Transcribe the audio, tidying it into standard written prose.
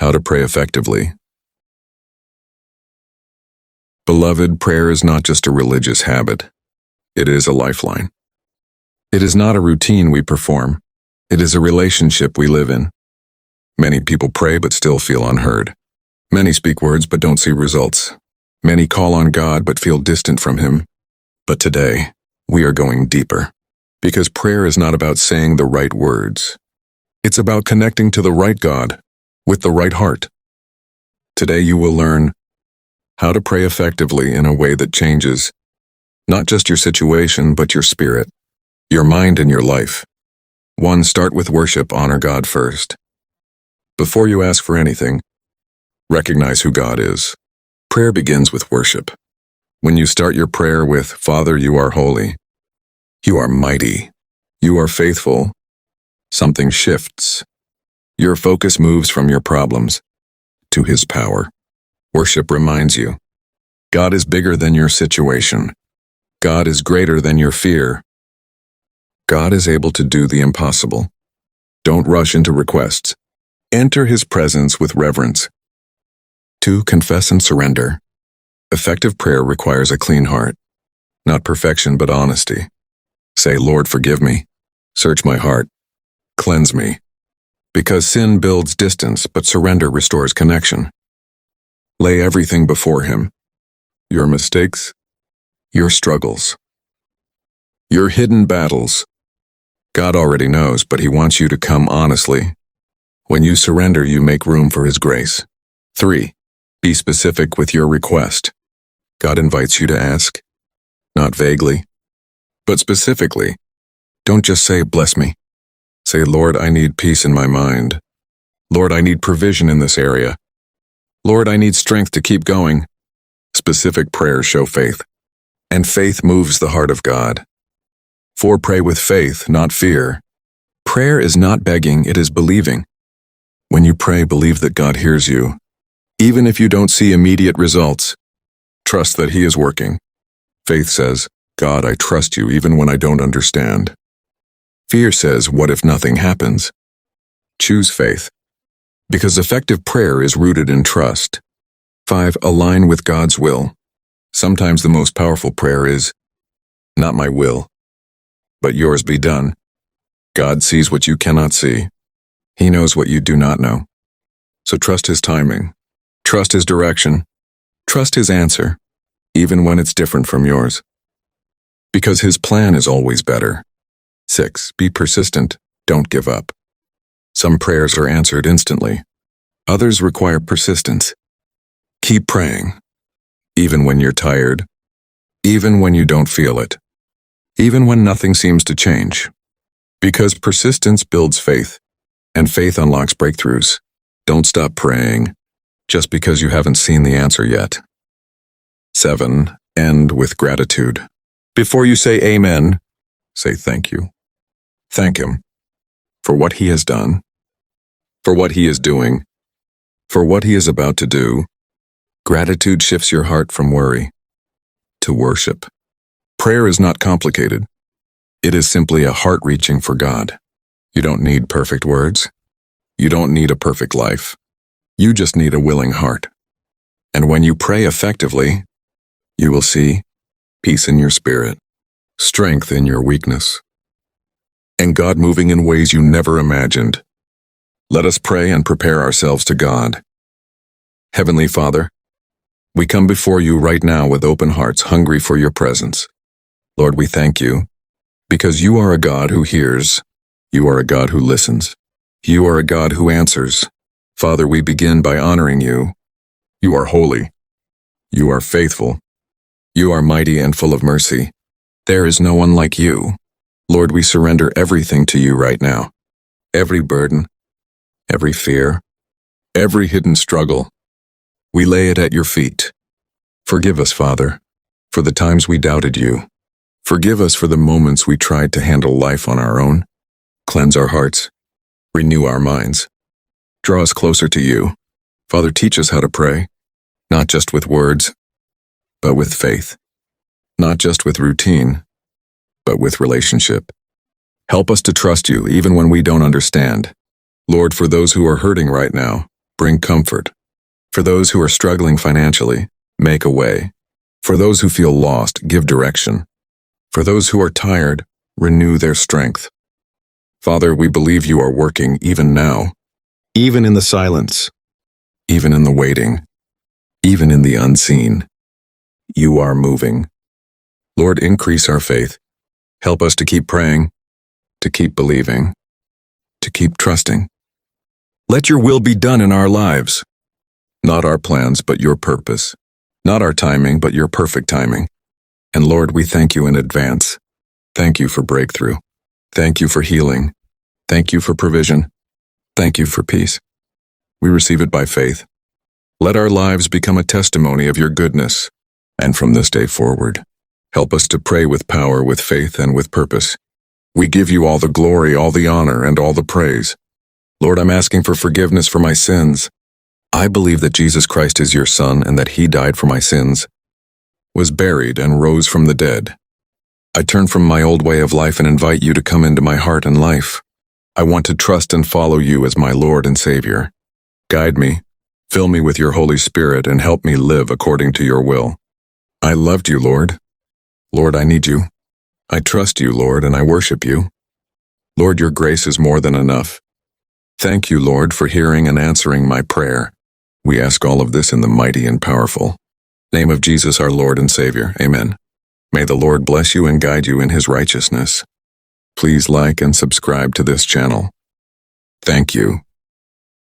How to pray effectively. Beloved, prayer is not just a religious habit. It is a lifeline. It is not a routine we perform. It is a relationship we live in. Many people pray but still feel unheard. Many speak words but don't see results. Many call on God but feel distant from Him. But today, we are going deeper. Because prayer is not about saying the right words. It's about connecting to the right God, with the right heart. Today you will learn how to pray effectively in a way that changes not just your situation, but your spirit, your mind, and your life. 1. Start with worship. Honor God first. Before you ask for anything, recognize who God is. Prayer begins with worship. When you start your prayer with, Father, you are holy, you are mighty, you are faithful, something shifts. Your focus moves from your problems to His power. Worship reminds you, God is bigger than your situation. God is greater than your fear. God is able to do the impossible. Don't rush into requests. Enter His presence with reverence. 2. Confess and surrender. Effective prayer requires a clean heart. Not perfection, but honesty. Say, Lord, forgive me. Search my heart. Cleanse me. Because sin builds distance, but surrender restores connection. Lay everything before Him. Your mistakes, your struggles, your hidden battles. God already knows, but He wants you to come honestly. When you surrender, you make room for His grace. 3. Be specific with your request. God invites you to ask, not vaguely, but specifically. Don't just say, bless me. Say, Lord, I need peace in my mind. Lord, I need provision in this area. Lord, I need strength to keep going. Specific prayers show faith, and faith moves the heart of God. 4. Pray with faith, not fear. Prayer is not begging, it is believing. When you pray, believe that God hears you. Even if you don't see immediate results, trust that He is working. Faith says, God, I trust you even when I don't understand. Fear says, what if nothing happens? Choose faith. Because effective prayer is rooted in trust. 5. Align with God's will. Sometimes the most powerful prayer is, not my will, but yours be done. God sees what you cannot see. He knows what you do not know. So trust His timing. Trust His direction. Trust His answer, even when it's different from yours. Because His plan is always better. 6. Be persistent. Don't give up. Some prayers are answered instantly. Others require persistence. Keep praying, even when you're tired, even when you don't feel it, even when nothing seems to change. Because persistence builds faith, and faith unlocks breakthroughs. Don't stop praying just because you haven't seen the answer yet. 7. End with gratitude. Before you say amen, say thank you. Thank Him for what He has done, for what He is doing, for what He is about to do. Gratitude shifts your heart from worry to worship. Prayer is not complicated. It is simply a heart reaching for God. You don't need perfect words. You don't need a perfect life. You just need a willing heart. And when you pray effectively, you will see peace in your spirit, strength in your weakness, and God moving in ways you never imagined. Let us pray and prepare ourselves to God. Heavenly Father, we come before you right now with open hearts, hungry for your presence. Lord, we thank you because you are a God who hears. You are a God who listens. You are a God who answers. Father, we begin by honoring you. You are holy. You are faithful. You are mighty and full of mercy. There is no one like you. Lord, we surrender everything to you right now. Every burden, every fear, every hidden struggle. We lay it at your feet. Forgive us, Father, for the times we doubted you. Forgive us for the moments we tried to handle life on our own. Cleanse our hearts. Renew our minds. Draw us closer to you. Father, teach us how to pray, not just with words, but with faith. Not just with routine, but with relationship. Help us to trust you even when we don't understand. Lord, for those who are hurting right now, bring comfort. For those who are struggling financially, make a way. For those who feel lost, give direction. For those who are tired, renew their strength. Father, we believe you are working even now, even in the silence, even in the waiting, even in the unseen. You are moving. Lord, increase our faith. Help us to keep praying, to keep believing, to keep trusting. Let your will be done in our lives. Not our plans, but your purpose. Not our timing, but your perfect timing. And Lord, we thank you in advance. Thank you for breakthrough. Thank you for healing. Thank you for provision. Thank you for peace. We receive it by faith. Let our lives become a testimony of your goodness. And from this day forward, help us to pray with power, with faith, and with purpose. We give you all the glory, all the honor, and all the praise. Lord, I'm asking for forgiveness for my sins. I believe that Jesus Christ is your Son and that he died for my sins, was buried, and rose from the dead. I turn from my old way of life and invite you to come into my heart and life. I want to trust and follow you as my Lord and Savior. Guide me, fill me with your Holy Spirit, and help me live according to your will. I loved you, Lord. Lord, I need you. I trust you, Lord, and I worship you. Lord, your grace is more than enough. Thank you, Lord, for hearing and answering my prayer. We ask all of this in the mighty and powerful name of Jesus, our Lord and Savior. Amen. May the Lord bless you and guide you in his righteousness. Please like and subscribe to this channel. Thank you.